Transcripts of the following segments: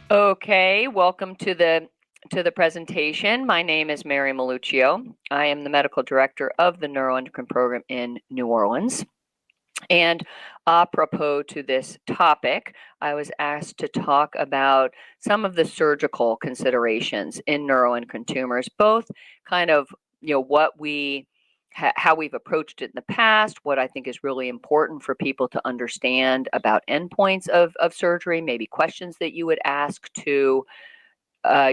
Okay, welcome to the presentation. My name is Mary Maluccio. I am the medical director of the Neuroendocrine program in New Orleans. And apropos to this topic, I was asked to talk about some of the surgical considerations in neuroendocrine tumors, both kind of, what how we've approached it in the past, what I think is really important for people to understand about endpoints of surgery, maybe questions that you would ask to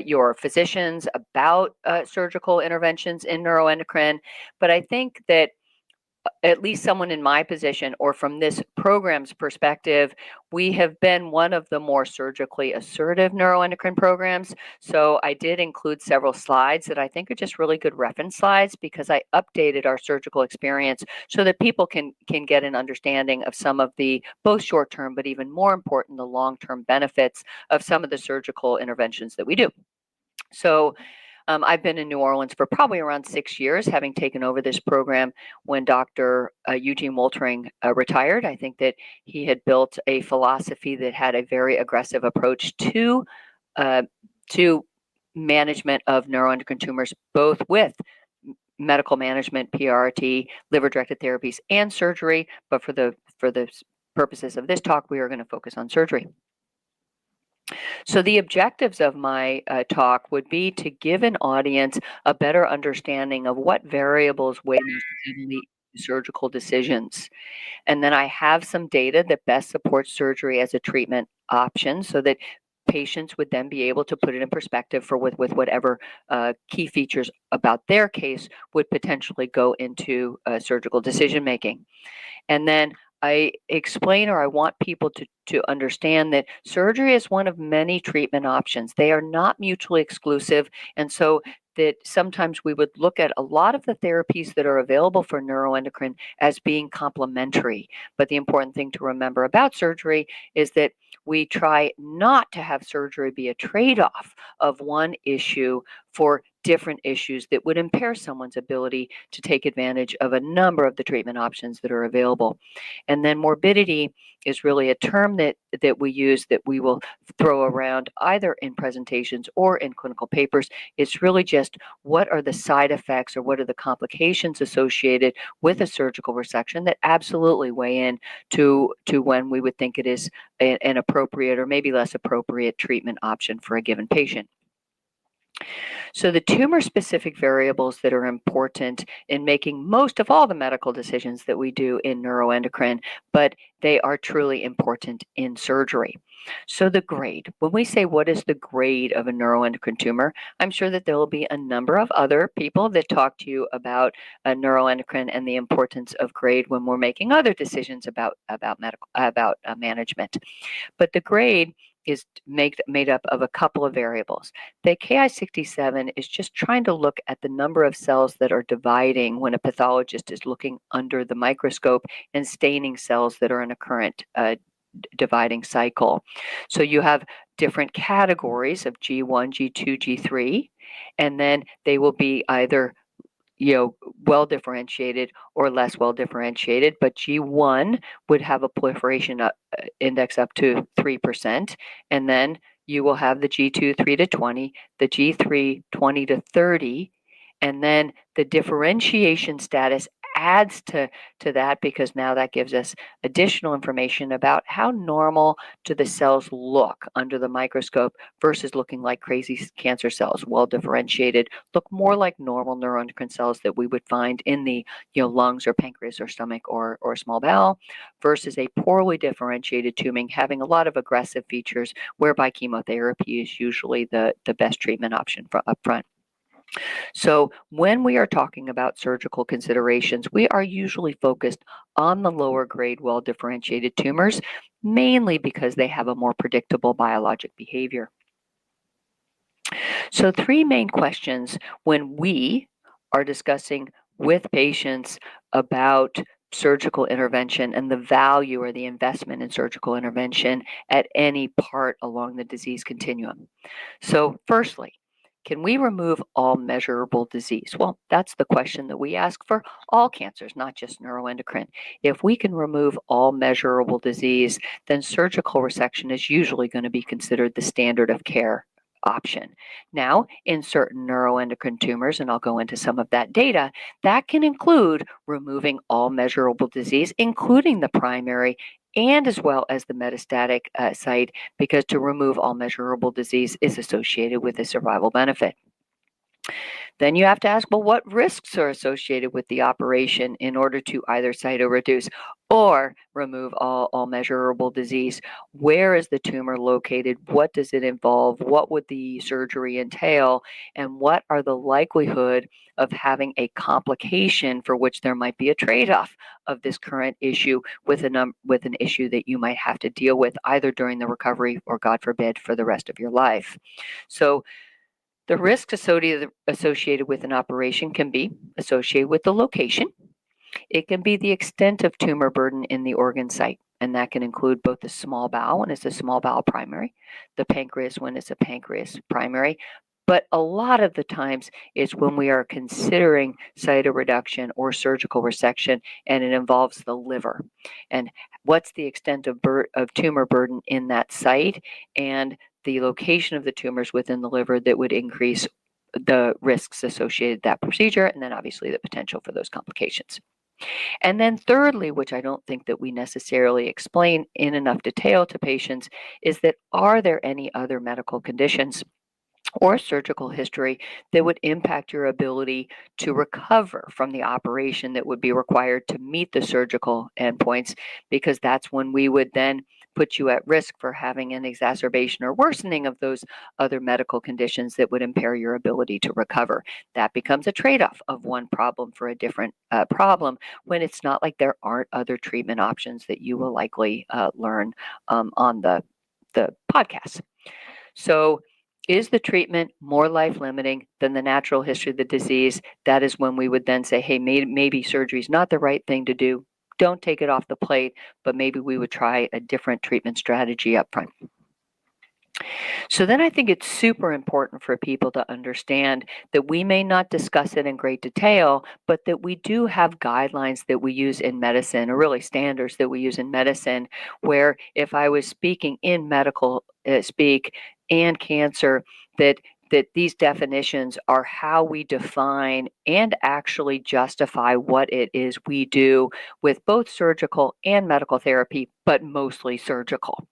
your physicians about surgical interventions in neuroendocrine. But I think that at least someone in my position or from this program's perspective, we have been one of the more surgically assertive neuroendocrine programs. So I did include several slides that I think are just really good reference slides because I updated our surgical experience so that people can get an understanding of some of the both short-term, but even more important, the long-term benefits of some of the surgical interventions that we do. So I've been in New Orleans for probably around 6 years, having taken over this program when Dr. Eugene Woltering retired. I think that he had built a philosophy that had a very aggressive approach uh, to management of neuroendocrine tumors, both with medical management, PRRT, liver-directed therapies, and surgery. But for the purposes of this talk, we are going to focus on surgery. So the objectives of my talk would be to give an audience a better understanding of what variables weigh most heavily in surgical decisions. And then I have some data that best supports surgery as a treatment option so that patients would then be able to put it in perspective for with whatever key features about their case would potentially go into surgical decision making. And then I explain, or I want people to understand that surgery is one of many treatment options. They are not mutually exclusive. And so that sometimes we would look at a lot of the therapies that are available for neuroendocrine as being complementary. But the important thing to remember about surgery is that we try not to have surgery be a trade-off of one issue for different issues that would impair someone's ability to take advantage of a number of the treatment options that are available. And then morbidity is really a term that we use that we will throw around either in presentations or in clinical papers. It's really just what are the side effects or what are the complications associated with a surgical resection that absolutely weigh in to when we would think it is an appropriate or maybe less appropriate treatment option for a given patient. So the tumor-specific variables that are important in making most of all the medical decisions that we do in neuroendocrine, but they are truly important in surgery. So the grade, when we say what is the grade of a neuroendocrine tumor, I'm sure that there will be a number of other people that talk to you about neuroendocrine and the importance of grade when we're making other decisions about management. But the grade is made up of a couple of variables. The Ki-67 is just trying to look at the number of cells that are dividing when a pathologist is looking under the microscope and staining cells that are in a current dividing cycle. So you have different categories of G1, G2, G3, and then they will be either well differentiated or less well differentiated, but G1 would have a proliferation index up to 3%, and then you will have the G2 3 to 20, the G3 20 to 30, and then the differentiation status adds to that because now that gives us additional information about how normal do the cells look under the microscope versus looking like crazy cancer cells, well differentiated, look more like normal neuroendocrine cells that we would find in the lungs or pancreas or stomach or small bowel versus a poorly differentiated tuming having a lot of aggressive features whereby chemotherapy is usually the best treatment option for upfront. So when we are talking about surgical considerations, we are usually focused on the lower grade well-differentiated tumors, mainly because they have a more predictable biologic behavior. So 3 main questions when we are discussing with patients about surgical intervention and the value or the investment in surgical intervention at any part along the disease continuum. So firstly, Can we remove all measurable disease? Well, that's the question that we ask for all cancers, not just neuroendocrine. If we can remove all measurable disease, then surgical resection is usually going to be considered the standard of care option. Now, in certain neuroendocrine tumors, and I'll go into some of that data, that can include removing all measurable disease, including the primary and as well as the metastatic site, because to remove all measurable disease is associated with a survival benefit. Then you have to ask, well, what risks are associated with the operation in order to either cytoreduce or remove all measurable disease? Where is the tumor located? What does it involve? What would the surgery entail? And what are the likelihood of having a complication for which there might be a trade-off of this current issue with an issue that you might have to deal with either during the recovery or, God forbid, for the rest of your life? So the risks associated with an operation can be associated with the location. It can be the extent of tumor burden in the organ site, and that can include both the small bowel when it's a small bowel primary, the pancreas when it's a pancreas primary. But a lot of the times it's when we are considering cytoreduction or surgical resection, and it involves the liver. And what's the extent of tumor burden in that site, and the location of the tumors within the liver that would increase the risks associated with that procedure, and then obviously the potential for those complications. And then thirdly, which I don't think that we necessarily explain in enough detail to patients, is that are there any other medical conditions or surgical history that would impact your ability to recover from the operation that would be required to meet the surgical endpoints, because that's when we would then put you at risk for having an exacerbation or worsening of those other medical conditions that would impair your ability to recover. That becomes a trade-off of one problem for a different problem, when it's not like there aren't other treatment options that you will likely learn on the podcast. So is the treatment more life-limiting than the natural history of the disease? That is when we would then say, hey, maybe surgery is not the right thing to do. Don't take it off the plate, but maybe we would try a different treatment strategy up front. So then I think it's super important for people to understand that we may not discuss it in great detail, but that we do have guidelines that we use in medicine, or really standards that we use in medicine, where if I was speaking in medical speak and cancer, that these definitions are how we define and actually justify what it is we do with both surgical and medical therapy, but mostly surgical.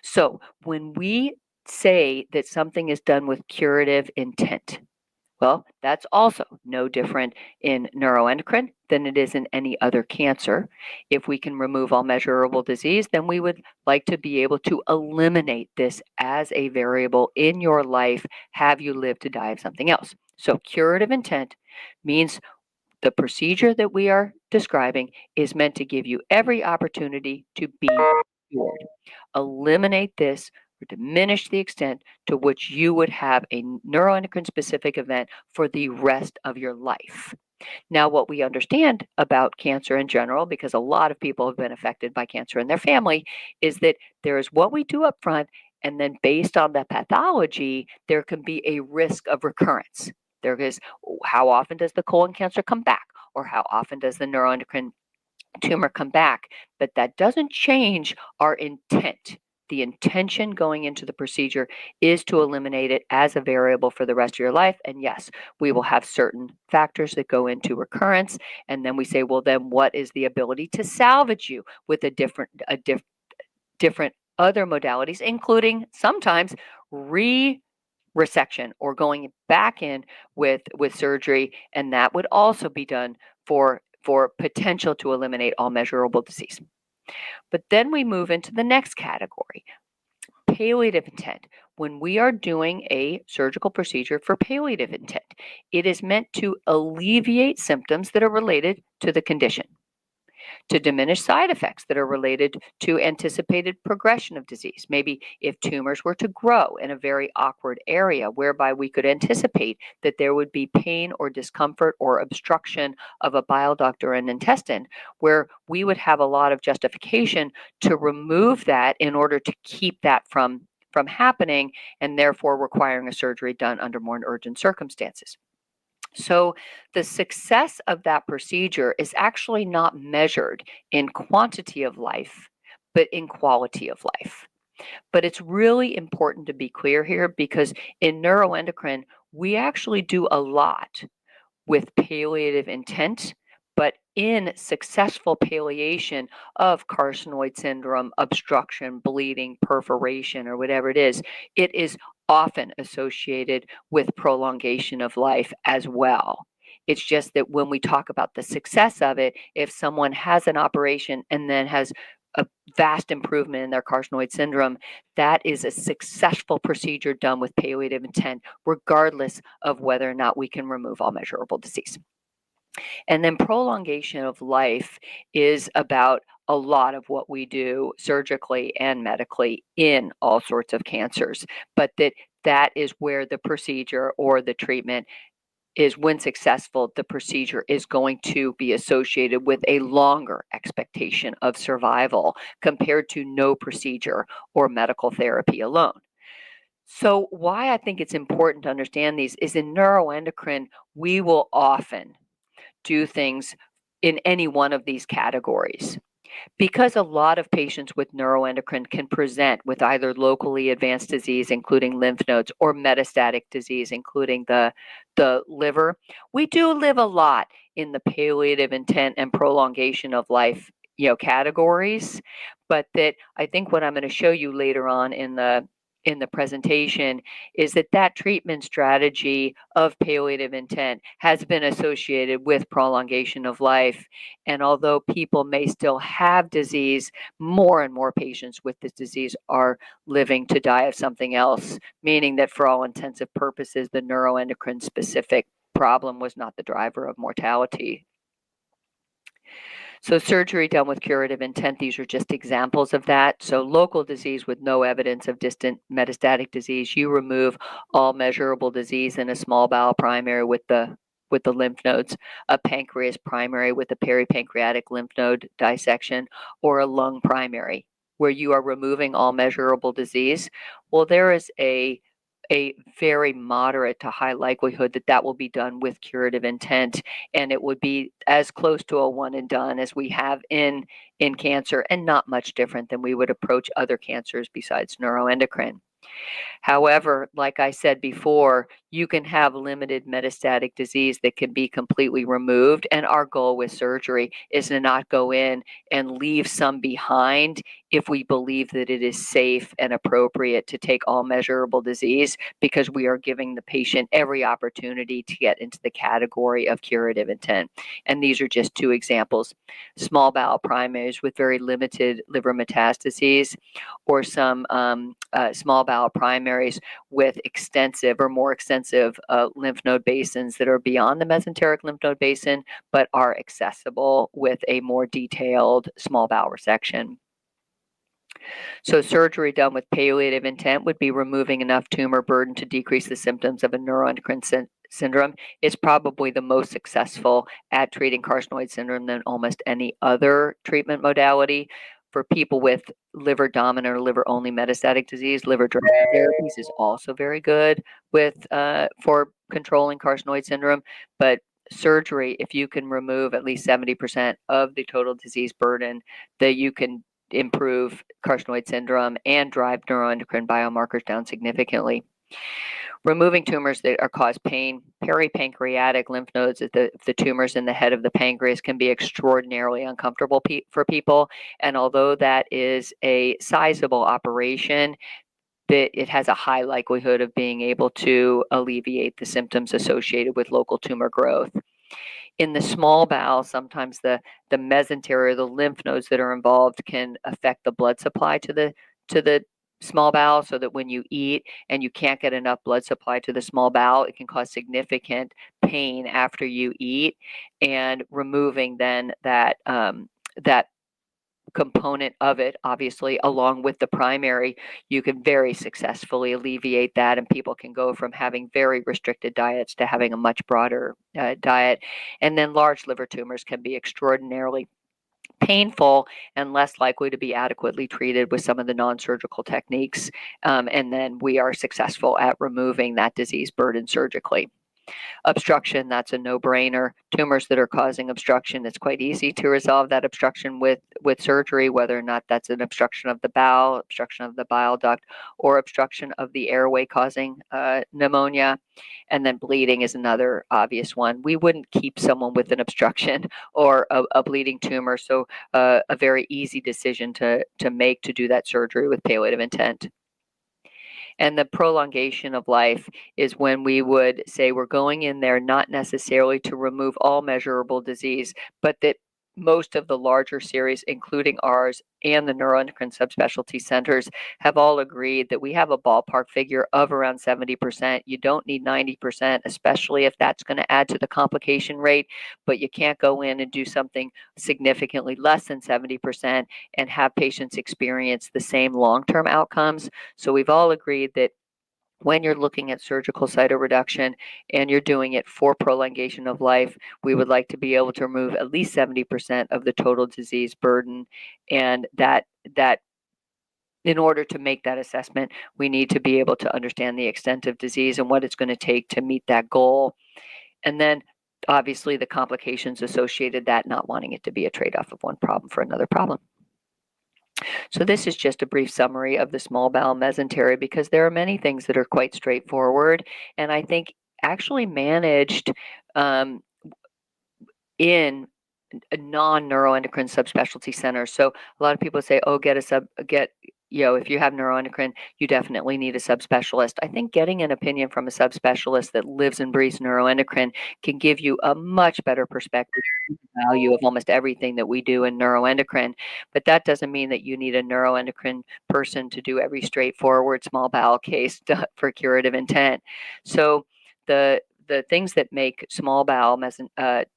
So when we say that something is done with curative intent, well, that's also no different in neuroendocrine than it is in any other cancer. If we can remove all measurable disease, then we would like to be able to eliminate this as a variable in your life, have you live to die of something else. So curative intent means the procedure that we are describing is meant to give you every opportunity to be cured. Eliminate this or diminish the extent to which you would have a neuroendocrine specific event for the rest of your life. Now, what we understand about cancer in general, because a lot of people have been affected by cancer in their family, is that there is what we do up front, and then based on the pathology, there can be a risk of recurrence. There is, how often does the colon cancer come back, or how often does the neuroendocrine tumor come back? But that doesn't change our intent. The intention going into the procedure is to eliminate it as a variable for the rest of your life. And yes, we will have certain factors that go into recurrence. And then we say, well, then what is the ability to salvage you with different other modalities, including sometimes resection or going back in with surgery. And that would also be done for potential to eliminate all measurable disease. But then we move into the next category, palliative intent. When we are doing a surgical procedure for palliative intent, it is meant to alleviate symptoms that are related to the condition, to diminish side effects that are related to anticipated progression of disease. Maybe if tumors were to grow in a very awkward area, whereby we could anticipate that there would be pain or discomfort or obstruction of a bile duct or an intestine, where we would have a lot of justification to remove that in order to keep that from from happening, and therefore requiring a surgery done under more urgent circumstances. So the success of that procedure is actually not measured in quantity of life, but in quality of life. But it's really important to be clear here, because in neuroendocrine, we actually do a lot with palliative intent, but in successful palliation of carcinoid syndrome, obstruction, bleeding, perforation, or whatever it is often associated with prolongation of life as well. It's just that when we talk about the success of it, if someone has an operation and then has a vast improvement in their carcinoid syndrome, that is a successful procedure done with palliative intent, regardless of whether or not we can remove all measurable disease. And then prolongation of life is about a lot of what we do surgically and medically in all sorts of cancers, but that is where the procedure or the treatment is, when successful, the procedure is going to be associated with a longer expectation of survival compared to no procedure or medical therapy alone. So why I think it's important to understand these is in neuroendocrine, we will often do things in any one of these categories. Because a lot of patients with neuroendocrine can present with either locally advanced disease, including lymph nodes, or metastatic disease, including the liver, we do live a lot in the palliative intent and prolongation of life, categories. But that I think what I'm going to show you later on in the presentation is that treatment strategy of palliative intent has been associated with prolongation of life. And although people may still have disease, more and more patients with this disease are living to die of something else, meaning that for all intensive purposes, the neuroendocrine specific problem was not the driver of mortality. So surgery done with curative intent, these are just examples of that. So local disease with no evidence of distant metastatic disease, you remove all measurable disease in a small bowel primary with the lymph nodes, a pancreas primary with a peripancreatic lymph node dissection, or a lung primary where you are removing all measurable disease. Well, there is a very moderate to high likelihood that will be done with curative intent, and it would be as close to a one and done as we have in cancer, and not much different than we would approach other cancers besides neuroendocrine. However, like I said before, you can have limited metastatic disease that can be completely removed, and our goal with surgery is to not go in and leave some behind if we believe that it is safe and appropriate to take all measurable disease, because we are giving the patient every opportunity to get into the category of curative intent. And these are just two examples: small bowel primaries with very limited liver metastases, or some small bowel primaries with extensive or more extensive lymph node basins that are beyond the mesenteric lymph node basin, but are accessible with a more detailed small bowel resection. So surgery done with palliative intent would be removing enough tumor burden to decrease the symptoms of a neuroendocrine syndrome. It's probably the most successful at treating carcinoid syndrome than almost any other treatment modality. For people with liver dominant or liver only metastatic disease, liver directed therapies is also very good for controlling carcinoid syndrome. But surgery, if you can remove at least 70% of the total disease burden, that you can improve carcinoid syndrome and drive neuroendocrine biomarkers down significantly. Removing tumors that cause pain, peripancreatic lymph nodes, the tumors in the head of the pancreas, can be extraordinarily uncomfortable for people. And although that is a sizable operation, it has a high likelihood of being able to alleviate the symptoms associated with local tumor growth. In the small bowel, sometimes the mesentery, or the lymph nodes that are involved, can affect the blood supply to the small bowel, so that when you eat and you can't get enough blood supply to the small bowel, it can cause significant pain after you eat. And removing then that component of it, obviously, along with the primary, you can very successfully alleviate that, and people can go from having very restricted diets to having a much broader diet. And then large liver tumors can be extraordinarily painful and less likely to be adequately treated with some of the non-surgical techniques. And then we are successful at removing that disease burden surgically. Obstruction, that's a no-brainer. Tumors that are causing obstruction, it's quite easy to resolve that obstruction with surgery, whether or not that's an obstruction of the bowel, obstruction of the bile duct, or obstruction of the airway causing pneumonia. And then bleeding is another obvious one. We wouldn't keep someone with an obstruction or a bleeding tumor, so a very easy decision to make to do that surgery with palliative intent. And the prolongation of life is when we would say we're going in there not necessarily to remove all measurable disease, but that most of the larger series, including ours and the neuroendocrine subspecialty centers, have all agreed that we have a ballpark figure of around 70%. You don't need 90%, especially if that's going to add to the complication rate, but you can't go in and do something significantly less than 70% and have patients experience the same long-term outcomes. So we've all agreed that when you're looking at surgical cytoreduction and you're doing it for prolongation of life, we would like to be able to remove at least 70% of the total disease burden. And that in order to make that assessment, we need to be able to understand the extent of disease and what it's going to take to meet that goal. And then obviously the complications associated that, not wanting it to be a trade-off of one problem for another problem. So this is just a brief summary of the small bowel mesentery, because there are many things that are quite straightforward and I think actually managed in a non-neuroendocrine subspecialty centers. So a lot of people say, oh, if you have neuroendocrine, you definitely need a subspecialist. I think getting an opinion from a subspecialist that lives and breathes neuroendocrine can give you a much better perspective of the value of almost everything that we do in neuroendocrine. But that doesn't mean that you need a neuroendocrine person to do every straightforward small bowel case for curative intent. So the things that make small bowel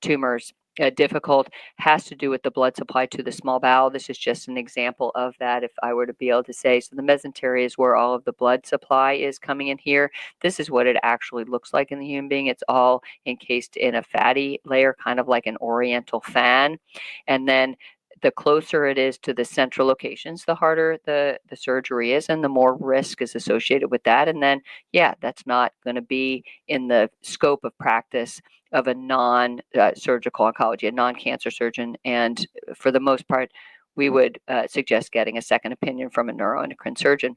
tumors difficult has to do with the blood supply to the small bowel. This is just an example of that, if I were to be able to say. So the mesentery is where all of the blood supply is coming in here. This is what it actually looks like in the human being. It's all encased in a fatty layer, kind of like an oriental fan. And then the closer it is to the central locations, the harder the surgery is and the more risk is associated with that. And then, yeah, that's not going to be in the scope of practice of a non-surgical oncology, a non-cancer surgeon. And for the most part, we would suggest getting a second opinion from a neuroendocrine surgeon.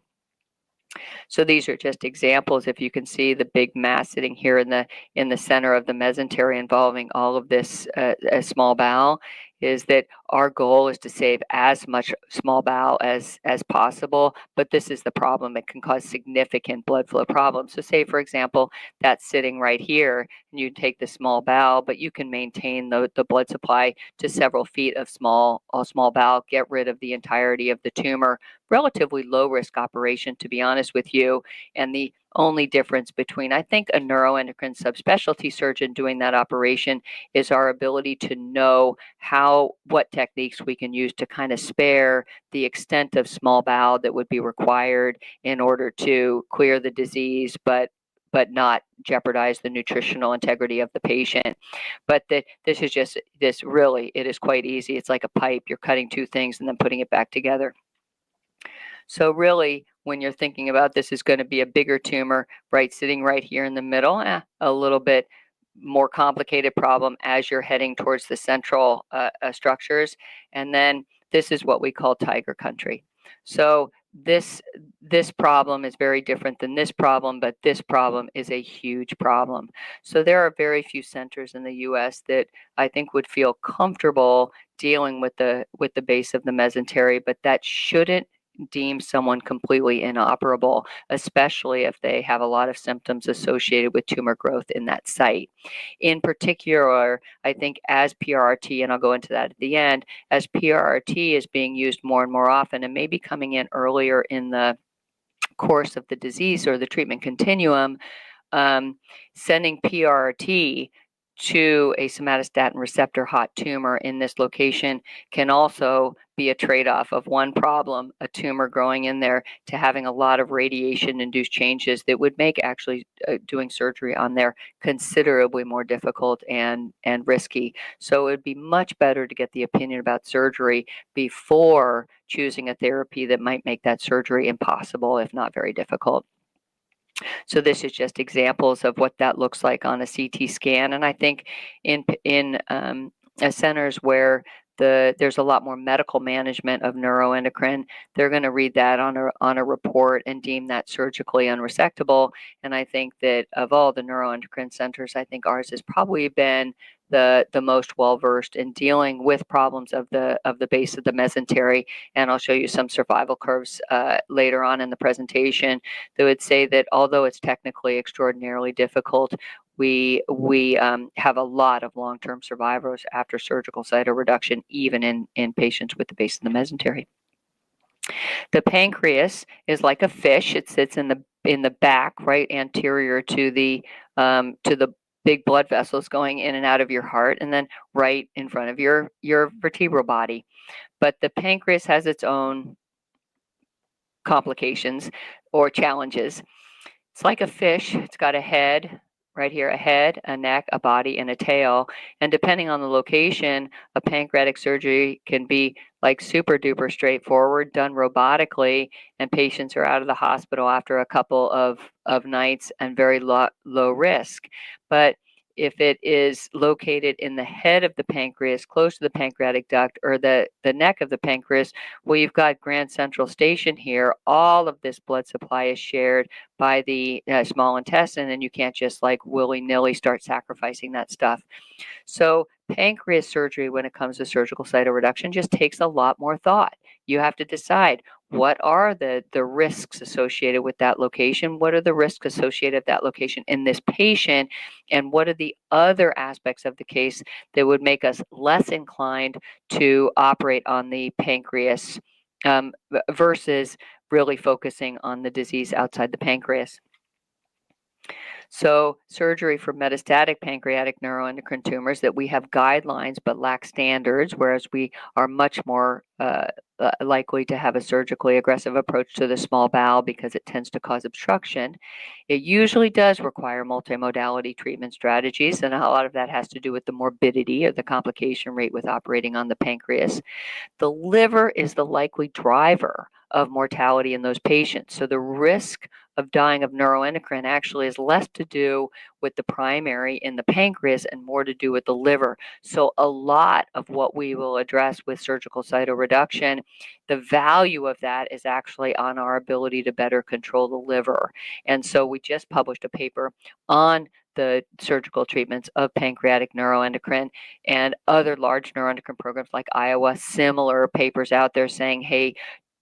So these are just examples. If you can see the big mass sitting here in the center of the mesentery involving all of this small bowel, is that our goal is to save as much small bowel as possible, but this is the problem. It can cause significant blood flow problems. So say, for example, that's sitting right here, and you take the small bowel, but you can maintain the blood supply to several feet of small bowel, get rid of the entirety of the tumor. Relatively low risk operation, to be honest with you. And the only difference between, I think, a neuroendocrine subspecialty surgeon doing that operation is our ability to know what techniques we can use to kind of spare the extent of small bowel that would be required in order to clear the disease, but not jeopardize the nutritional integrity of the patient. But it is quite easy. It's like a pipe. You're cutting two things and then putting it back together. So really, when you're thinking about this is going to be a bigger tumor, right, sitting right here in the middle, a little bit more complicated problem as you're heading towards the central structures. And then this is what we call tiger country. So this problem is very different than this problem, but this problem is a huge problem. So there are very few centers in the U.S. that I think would feel comfortable dealing with the base of the mesentery, but that shouldn't deem someone completely inoperable, especially if they have a lot of symptoms associated with tumor growth in that site. In particular, I think as PRRT, and I'll go into that at the end, as PRRT is being used more and more often and maybe coming in earlier in the course of the disease or the treatment continuum, sending PRRT to a somatostatin receptor hot tumor in this location can also be a trade-off of one problem, a tumor growing in there, to having a lot of radiation-induced changes that would make actually doing surgery on there considerably more difficult and risky. So it would be much better to get the opinion about surgery before choosing a therapy that might make that surgery impossible, if not very difficult. So this is just examples of what that looks like on a CT scan. And I think in centers where there's a lot more medical management of neuroendocrine, they're going to read that on a report and deem that surgically unresectable. And I think that of all the neuroendocrine centers, I think ours has probably been the most well-versed in dealing with problems of the base of the mesentery. And I'll show you some survival curves later on in the presentation that would say that although it's technically extraordinarily difficult, we have a lot of long-term survivors after surgical cytoreduction, even in patients with the base of the mesentery. The pancreas is like a fish. It sits in the back, right anterior to the big blood vessels going in and out of your heart, and then right in front of your vertebral body. But the pancreas has its own complications or challenges. It's like a fish. It's got a head right here, a head, a neck, a body, and a tail. And depending on the location, a pancreatic surgery can be like super duper straightforward, done robotically, and patients are out of the hospital after a couple of nights and very low risk. But if it is located in the head of the pancreas, close to the pancreatic duct, or the neck of the pancreas, well, you've got Grand Central Station here. All of this blood supply is shared by the small intestine, and you can't just like willy-nilly start sacrificing that stuff. So pancreas surgery, when it comes to surgical cytoreduction, just takes a lot more thought. You have to decide, what are the risks associated with that location? What are the risks associated with that location in this patient? And what are the other aspects of the case that would make us less inclined to operate on the pancreas versus really focusing on the disease outside the pancreas? So surgery for metastatic pancreatic neuroendocrine tumors, that we have guidelines but lack standards, whereas we are much more likely to have a surgically aggressive approach to the small bowel because it tends to cause obstruction. It usually does require multimodality treatment strategies, and a lot of that has to do with the morbidity or the complication rate with operating on the pancreas. The liver is the likely driver of mortality in those patients. So the risk of dying of neuroendocrine actually is less to do with the primary in the pancreas and more to do with the liver. So a lot of what we will address with surgical cytoreduction, the value of that is actually on our ability to better control the liver. And so we just published a paper on the surgical treatments of pancreatic neuroendocrine, and other large neuroendocrine programs like Iowa, similar papers out there saying, hey,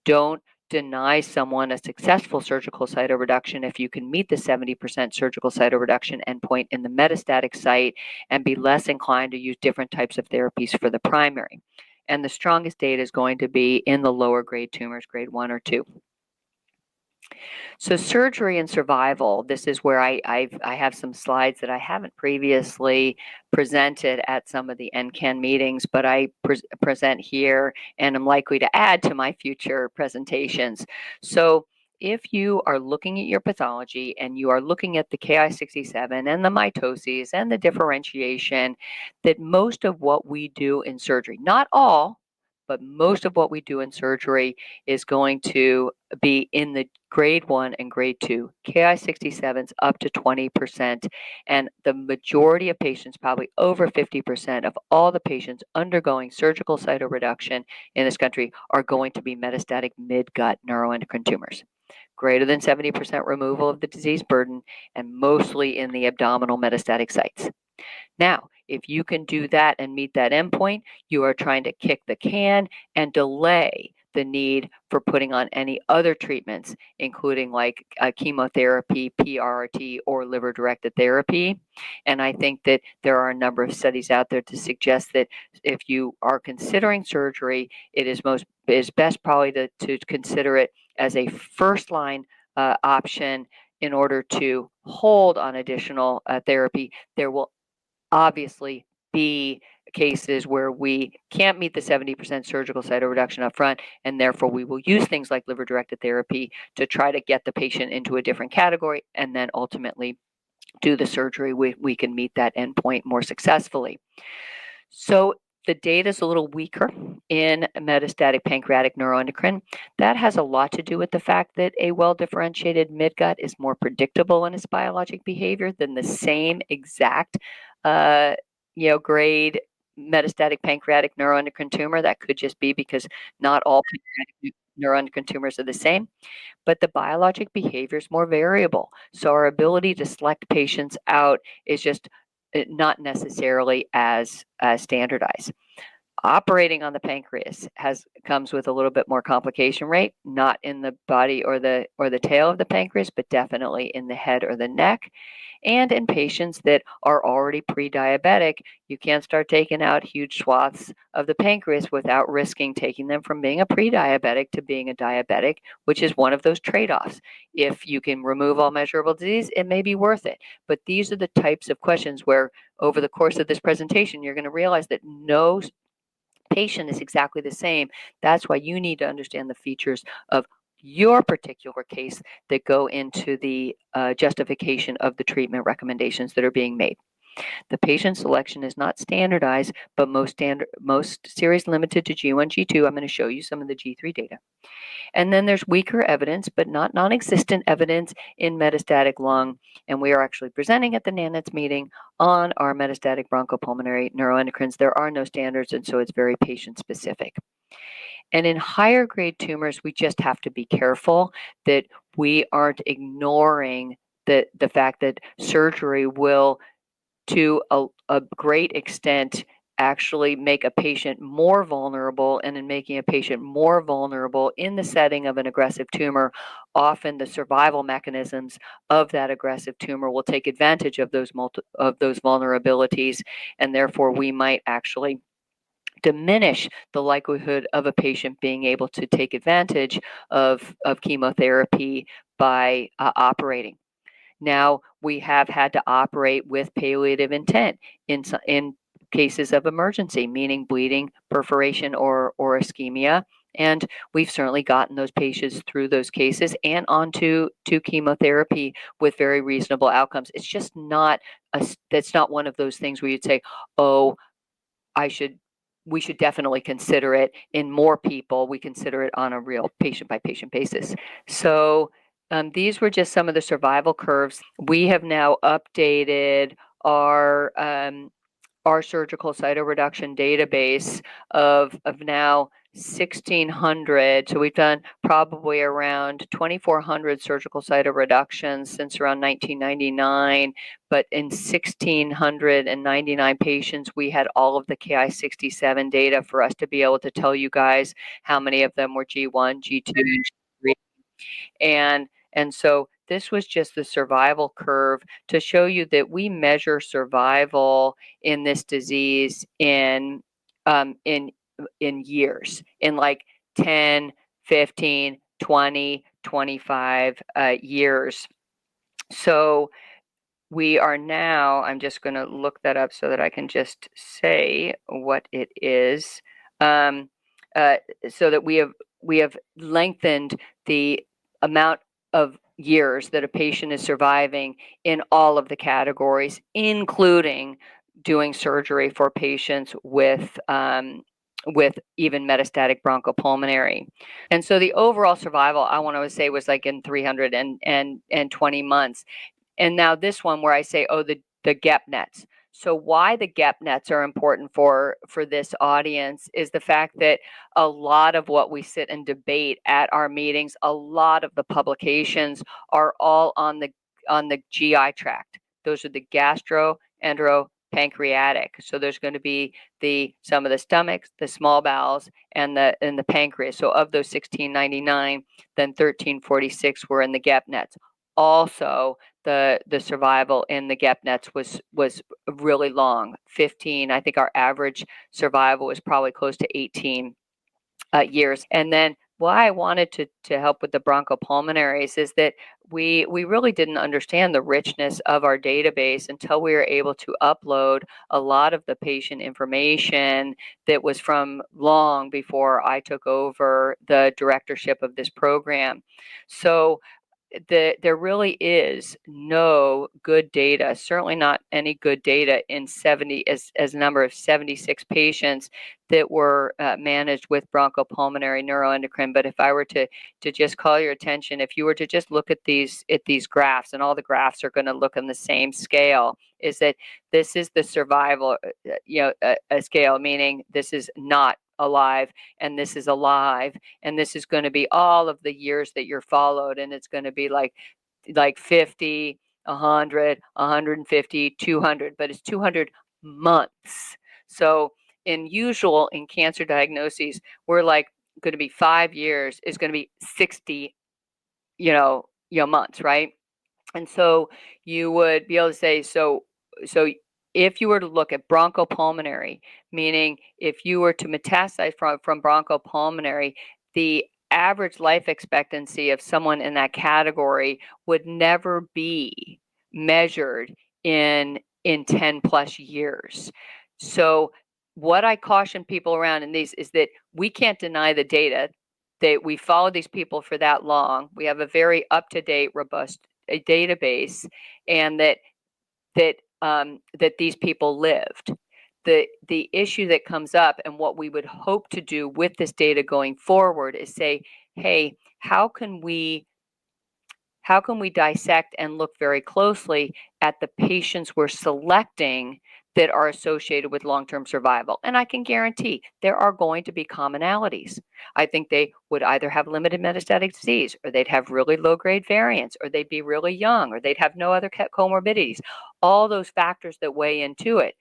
don't deny someone a successful surgical cytoreduction if you can meet the 70% surgical cytoreduction endpoint in the metastatic site, and be less inclined to use different types of therapies for the primary. And the strongest data is going to be in the lower grade tumors, grade 1 or 2. So surgery and survival, this is where I have some slides that I haven't previously presented at some of the NCAN meetings, but I present here and I'm likely to add to my future presentations. So if you are looking at your pathology and you are looking at the Ki67 and the mitoses and the differentiation, that most of what we do in surgery, not all, but most of what we do in surgery is going to be in the grade 1 and grade 2. Ki67s up to 20%, and the majority of patients, probably over 50% of all the patients undergoing surgical cytoreduction in this country, are going to be metastatic mid-gut neuroendocrine tumors. Greater than 70% removal of the disease burden, and mostly in the abdominal metastatic sites. Now, if you can do that and meet that endpoint, you are trying to kick the can and delay the need for putting on any other treatments, including like chemotherapy, PRRT, or liver-directed therapy. And I think that there are a number of studies out there to suggest that if you are considering surgery, it is best probably to consider it as a first-line option in order to hold on additional therapy. There will obviously be cases where we can't meet the 70% surgical cytoreduction up front, and therefore we will use things like liver-directed therapy to try to get the patient into a different category, and then ultimately do the surgery. We can meet that endpoint more successfully. So the data is a little weaker in metastatic pancreatic neuroendocrine. That has a lot to do with the fact that a well-differentiated midgut is more predictable in its biologic behavior than the same exact grade metastatic pancreatic neuroendocrine tumor. That could just be because not all pancreatic neuroendocrine tumors are the same, but the biologic behavior is more variable. So our ability to select patients out is just not necessarily as standardized. Operating on the pancreas comes with a little bit more complication rate, not in the body or the tail of the pancreas, but definitely in the head or the neck. And in patients that are already pre-diabetic, you can't start taking out huge swaths of the pancreas without risking taking them from being a pre-diabetic to being a diabetic, which is one of those trade-offs. If you can remove all measurable disease, it may be worth it. But these are the types of questions where over the course of this presentation, you're going to realize that no patient is exactly the same. That's why you need to understand the features of your particular case that go into the justification of the treatment recommendations that are being made. The patient selection is not standardized, but most series limited to G1, G2. I'm going to show you some of the G3 data. And then there's weaker evidence, but not non-existent evidence in metastatic lung. And we are actually presenting at the NANETS meeting on our metastatic bronchopulmonary neuroendocrines. There are no standards, and so it's very patient-specific. And in higher grade tumors, we just have to be careful that we aren't ignoring the fact that surgery will, to a great extent, actually make a patient more vulnerable, and in making a patient more vulnerable in the setting of an aggressive tumor, often the survival mechanisms of that aggressive tumor will take advantage of those vulnerabilities, and therefore we might actually diminish the likelihood of a patient being able to take advantage of chemotherapy by operating. Now, we have had to operate with palliative intent in cases of emergency, meaning bleeding, perforation, or ischemia. And we've certainly gotten those patients through those cases and onto chemotherapy with very reasonable outcomes. It's just not that's not one of those things where you'd say, oh, we should definitely consider it in more people. We consider it on a real patient-by-patient basis. So these were just some of the survival curves. We have now updated our surgical cytoreduction database of now 1,600. So we've done probably around 2,400 surgical cytoreductions since around 1999. But in 1,699 patients, we had all of the Ki-67 data for us to be able to tell you guys how many of them were G1, G2, and G3. And so this was just the survival curve to show you that we measure survival in this disease in years, in like 10, 15, 20, 25 years. So we are now, I'm just going to look that up so that I can just say what it is, so that we have lengthened the amount of years that a patient is surviving in all of the categories, including doing surgery for patients with even metastatic bronchopulmonary. And so the overall survival, I want to say, was like in 320 months. And now this one where I say, oh, the GEP-NETs. So why the GEP-NETs are important for this audience is the fact that a lot of what we sit and debate at our meetings, a lot of the publications are all on the GI tract. Those are the gastroenteropancreatic. So there's going to be some of the stomachs, the small bowels, and the pancreas. So of those 1,699, then 1,346 were in the GEP-NETs. Also, the survival in the GEP-NETs was really long, 15. I think our average survival was probably close to 18 years. And then why I wanted to help with the bronchopulmonaries is that we really didn't understand the richness of our database until we were able to upload a lot of the patient information that was from long before I took over the directorship of this program. So there really is no good data, certainly not any good data in 70 as a number of 76 patients that were managed with bronchopulmonary neuroendocrine. But if I were to just call your attention, if you were to just look at these graphs, and all the graphs are going to look on the same scale, is that this is the survival a scale, meaning this is not alive and this is alive, and this is going to be all of the years that you're followed, and it's going to be like 50, 100, 150, 200, but it's 200 months. So in cancer diagnoses, we're like going to be 5 years is going to be 60 months, right? And so you would be able to say, so if you were to look at bronchopulmonary, meaning if you were to metastasize from bronchopulmonary, the average life expectancy of someone in that category would never be measured in 10 plus years. So what I caution people around in these is that we can't deny the data. We followed these people for that long. We have a very up-to-date, robust database, and that these people lived. The issue that comes up, and what we would hope to do with this data going forward, is say, hey, how can we dissect and look very closely at the patients we're selecting that are associated with long-term survival? And I can guarantee there are going to be commonalities. I think they would either have limited metastatic disease, or they'd have really low-grade variants, or they'd be really young, or they'd have no other comorbidities. All those factors that weigh into it.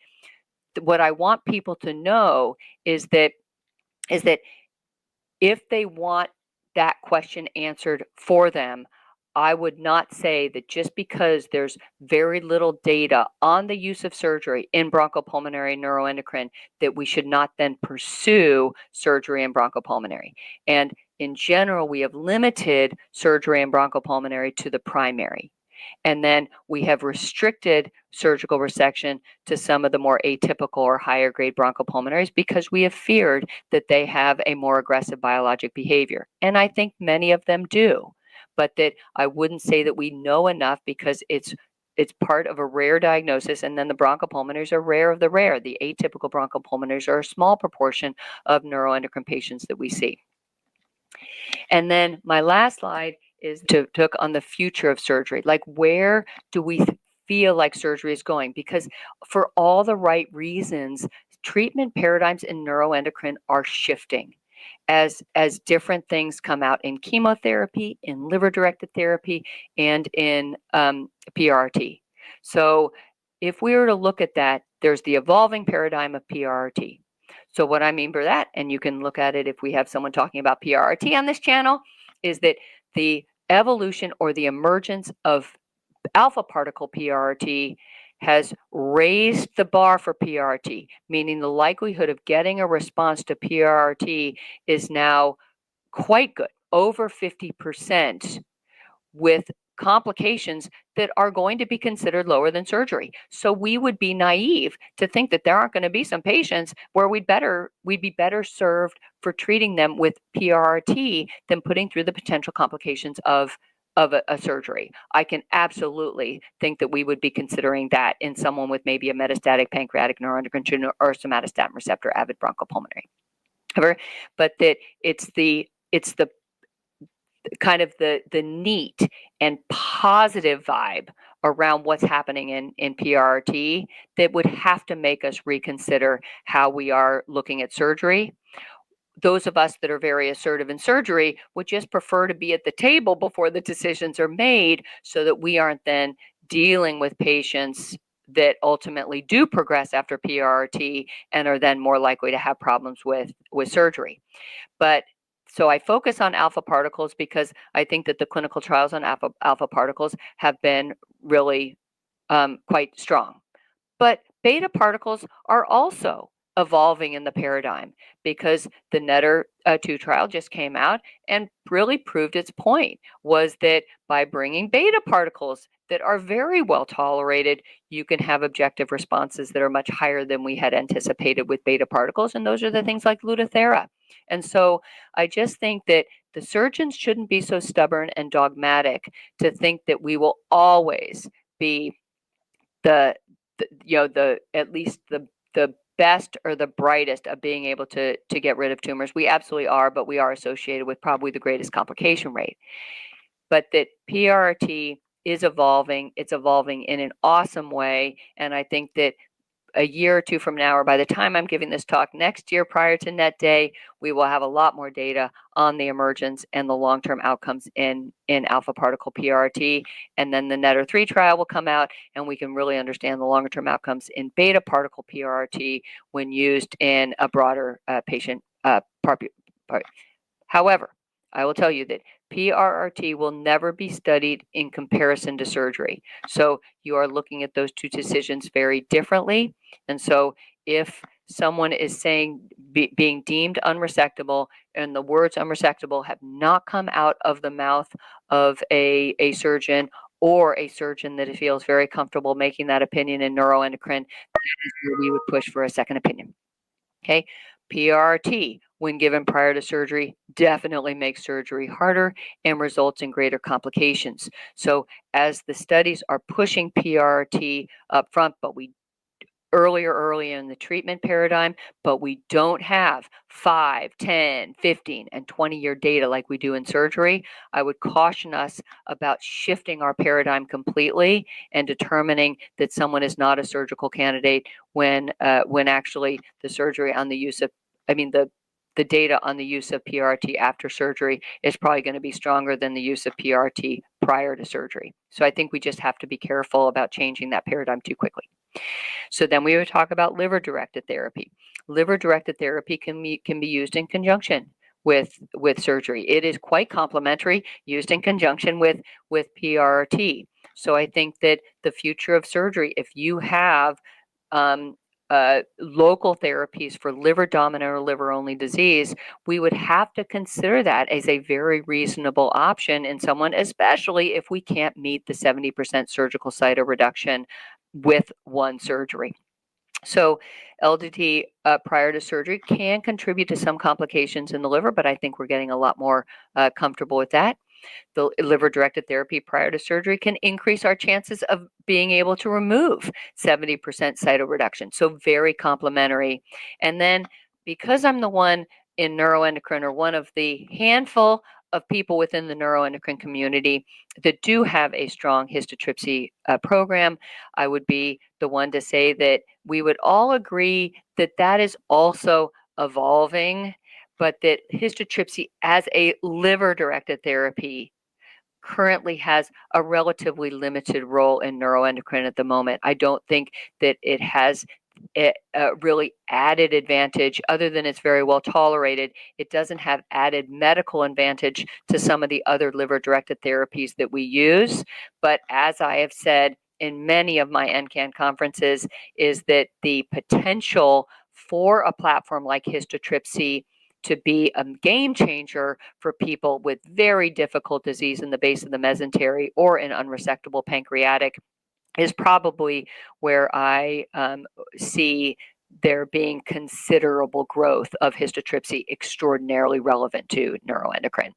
What I want people to know is that if they want that question answered for them, I would not say that just because there's very little data on the use of surgery in bronchopulmonary neuroendocrine, that we should not then pursue surgery in bronchopulmonary. And in general, we have limited surgery in bronchopulmonary to the primary. And then we have restricted surgical resection to some of the more atypical or higher grade bronchopulmonaries because we have feared that they have a more aggressive biologic behavior. And I think many of them do, but that I wouldn't say that we know enough, because it's part of a rare diagnosis, and then the bronchopulmonaries are rare of the rare. The atypical bronchopulmonaries are a small proportion of neuroendocrine patients that we see. And then my last slide is to look on the future of surgery. Like, where do we feel like surgery is going? Because for all the right reasons, treatment paradigms in neuroendocrine are shifting as different things come out in chemotherapy, in liver-directed therapy, and in PRRT. So if we were to look at that, there's the evolving paradigm of PRRT. So what I mean by that, and you can look at it if we have someone talking about PRRT on this channel, is that the evolution or the emergence of alpha particle PRRT has raised the bar for PRRT, meaning the likelihood of getting a response to PRRT is now quite good, over 50%, with complications that are going to be considered lower than surgery. So we would be naive to think that there aren't going to be some patients where we'd be better served for treating them with PRRT than putting through the potential complications of a surgery. I can absolutely think that we would be considering that in someone with maybe a metastatic pancreatic neuroendocrine tumor or somatostatin receptor avid bronchopulmonary. But that it's the kind of the neat and positive vibe around what's happening in PRRT that would have to make us reconsider how we are looking at surgery. Those of us that are very assertive in surgery would just prefer to be at the table before the decisions are made, so that we aren't then dealing with patients that ultimately do progress after PRRT and are then more likely to have problems with surgery. But so I focus on alpha particles because I think that the clinical trials on alpha particles have been really quite strong. But beta particles are also evolving in the paradigm, because the NETTER-2 trial just came out and really proved its point, was that by bringing beta particles that are very well tolerated, you can have objective responses that are much higher than we had anticipated with beta particles, and those are the things like Lutathera. And so I just think that the surgeons shouldn't be so stubborn and dogmatic to think that we will always be at least the best or the brightest of being able to get rid of tumors. We absolutely are, but we are associated with probably the greatest complication rate. But that PRRT is evolving. It's evolving in an awesome way. And I think that a year or two from now, or by the time I'm giving this talk next year prior to Net Day, we will have a lot more data on the emergence and the long-term outcomes in alpha particle PRRT. And then the NETTER-3 trial will come out, and we can really understand the longer-term outcomes in beta particle PRRT when used in a broader patient population. However, I will tell you that PRRT will never be studied in comparison to surgery. So you are looking at those two decisions very differently. And so if someone is saying being deemed unresectable, and the words unresectable have not come out of the mouth of a surgeon, or a surgeon that feels very comfortable making that opinion in neuroendocrine, that is where we would push for a second opinion. Okay, PRRT, when given prior to surgery, definitely makes surgery harder and results in greater complications. So as the studies are pushing PRRT up front, but we early in the treatment paradigm, but we don't have 5, 10, 15, and 20-year data like we do in surgery, I would caution us about shifting our paradigm completely and determining that someone is not a surgical candidate when actually the surgery on the use of, the data on the use of PRRT after surgery is probably going to be stronger than the use of PRRT prior to surgery. So I think we just have to be careful about changing that paradigm too quickly. So then we would talk about liver-directed therapy. Liver-directed therapy can be used in conjunction with surgery. It is quite complementary, used in conjunction with PRRT. So I think that the future of surgery, if you have local therapies for liver-dominant or liver-only disease, we would have to consider that as a very reasonable option in someone, especially if we can't meet the 70% surgical cytoreduction with one surgery. So LDT prior to surgery can contribute to some complications in the liver, but I think we're getting a lot more comfortable with that. The liver-directed therapy prior to surgery can increase our chances of being able to remove 70% cytoreduction. So very complementary. And then because I'm the one in neuroendocrine, or one of the handful of people within the neuroendocrine community that do have a strong histotripsy program, I would be the one to say that we would all agree that that is also evolving, but that histotripsy as a liver-directed therapy currently has a relatively limited role in neuroendocrine at the moment. I don't think that it has a really added advantage, other than it's very well tolerated. It doesn't have added medical advantage to some of the other liver-directed therapies that we use. But as I have said in many of my NCAN conferences, is that the potential for a platform like histotripsy to be a game changer for people with very difficult disease in the base of the mesentery or in unresectable pancreatic is probably where I see there being considerable growth of histotripsy, extraordinarily relevant to neuroendocrine.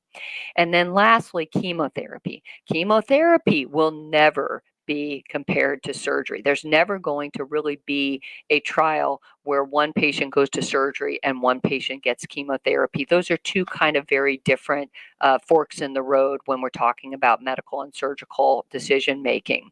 And then lastly, chemotherapy. Chemotherapy will never be compared to surgery. There's never going to really be a trial where one patient goes to surgery and one patient gets chemotherapy. Those are two kind of very different forks in the road when we're talking about medical and surgical decision making.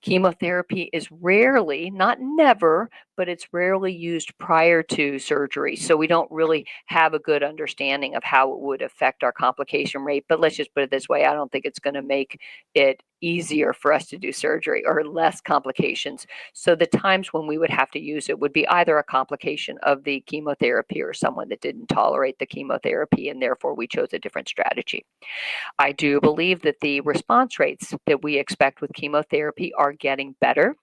Chemotherapy is rarely, not never, but it's rarely used prior to surgery. So we don't really have a good understanding of how it would affect our complication rate. But let's just put it this way, I don't think it's going to make it easier for us to do surgery or less complications. So the times when we would have to use it would be either a complication of the chemotherapy or someone that didn't tolerate the chemotherapy, and therefore we chose a different strategy. I do believe that the response rates that we expect with chemotherapy are getting better.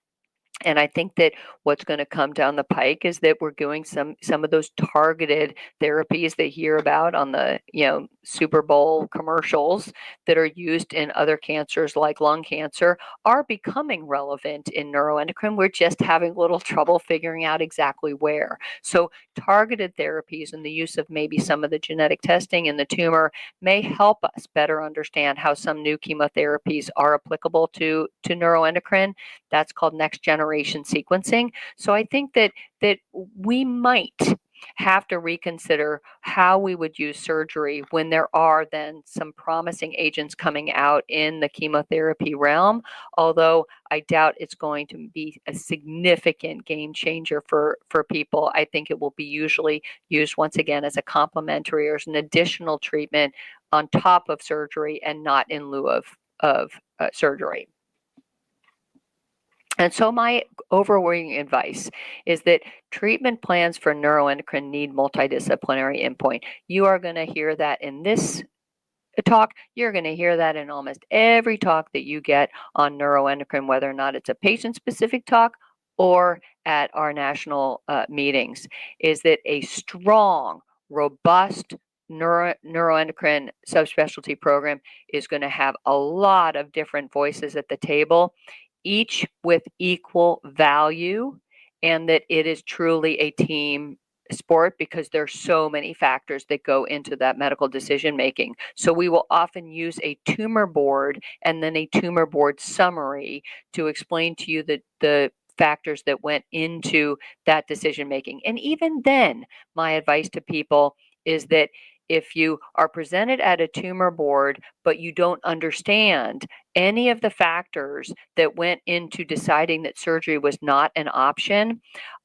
And I think that what's going to come down the pike is that we're doing some of those targeted therapies they hear about on the Super Bowl commercials that are used in other cancers like lung cancer are becoming relevant in neuroendocrine. We're just having a little trouble figuring out exactly where. So targeted therapies and the use of maybe some of the genetic testing in the tumor may help us better understand how some new chemotherapies are applicable to neuroendocrine. That's called next generation sequencing. So I think that we might have to reconsider how we would use surgery when there are then some promising agents coming out in the chemotherapy realm, although I doubt it's going to be a significant game changer for people. I think it will be usually used once again as a complementary or as an additional treatment on top of surgery and not in lieu of surgery. And so my overwhelming advice is that treatment plans for neuroendocrine need multidisciplinary endpoint. You are going to hear that in this talk. You're going to hear that in almost every talk that you get on neuroendocrine, whether or not it's a patient-specific talk or at our national meetings, is that a strong, robust neuroendocrine subspecialty program is going to have a lot of different voices at the table, each with equal value, and that it is truly a team sport because there's so many factors that go into that medical decision making. So we will often use a tumor board and then a tumor board summary to explain to you the factors that went into that decision making. And even then, my advice to people is that if you are presented at a tumor board, but you don't understand any of the factors that went into deciding that surgery was not an option,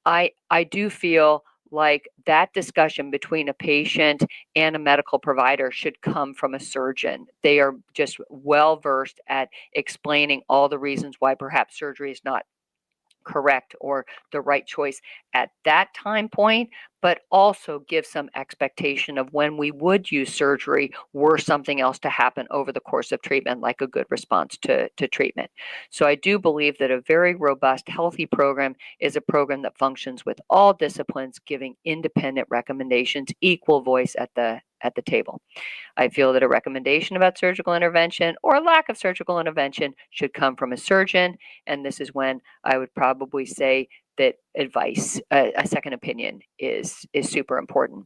I do feel like that discussion between a patient and a medical provider should come from a surgeon. They are just well versed at explaining all the reasons why perhaps surgery is not correct or the right choice at that time point, but also give some expectation of when we would use surgery were something else to happen over the course of treatment, like a good response to treatment. So I do believe that a very robust, healthy program is a program that functions with all disciplines, giving independent recommendations, equal voice at the table. I feel that a recommendation about surgical intervention or lack of surgical intervention should come from a surgeon, and this is when I would probably say that advice, a second opinion, is super important.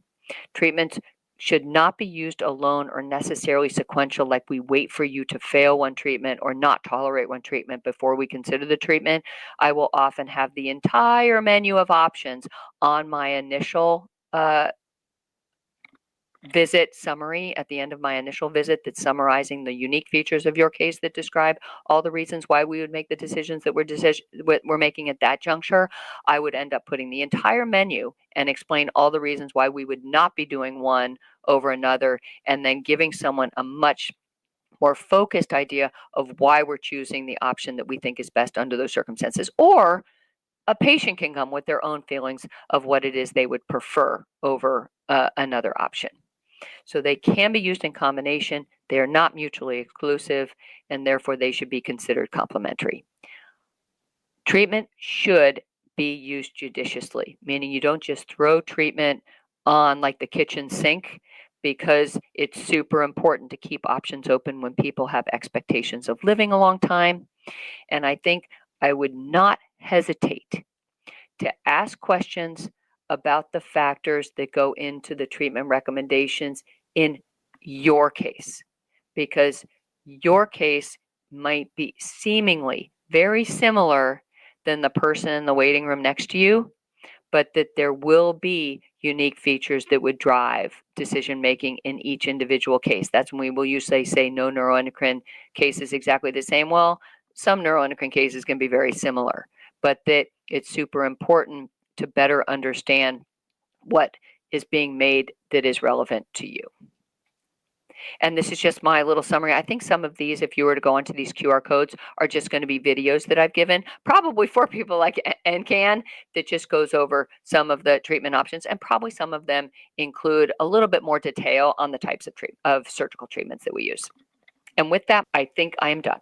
Treatments should not be used alone or necessarily sequential, like we wait for you to fail one treatment or not tolerate one treatment before we consider the treatment. I will often have the entire menu of options on my initial visit summary at the end of my initial visit that's summarizing the unique features of your case that describe all the reasons why we would make the decisions that we're making at that juncture. I would end up putting the entire menu and explain all the reasons why we would not be doing one over another, and then giving someone a much more focused idea of why we're choosing the option that we think is best under those circumstances. Or a patient can come with their own feelings of what it is they would prefer over another option. So they can be used in combination. They are not mutually exclusive, and therefore they should be considered complementary. Treatment should be used judiciously, meaning you don't just throw treatment on like the kitchen sink, because it's super important to keep options open when people have expectations of living a long time. And I think I would not hesitate to ask questions about the factors that go into the treatment recommendations in your case, because your case might be seemingly very similar than the person in the waiting room next to you, but that there will be unique features that would drive decision making in each individual case. That's when we will usually say no neuroendocrine case is exactly the same. Well, some neuroendocrine cases can be very similar, but that it's super important to better understand what is being made that is relevant to you. And this is just my little summary. I think some of these, if you were to go onto these QR codes, are just going to be videos that I've given, probably for people like NCAN, that just goes over some of the treatment options, and probably some of them include a little bit more detail on the types of surgical treatments that we use. And with that, I think I am done.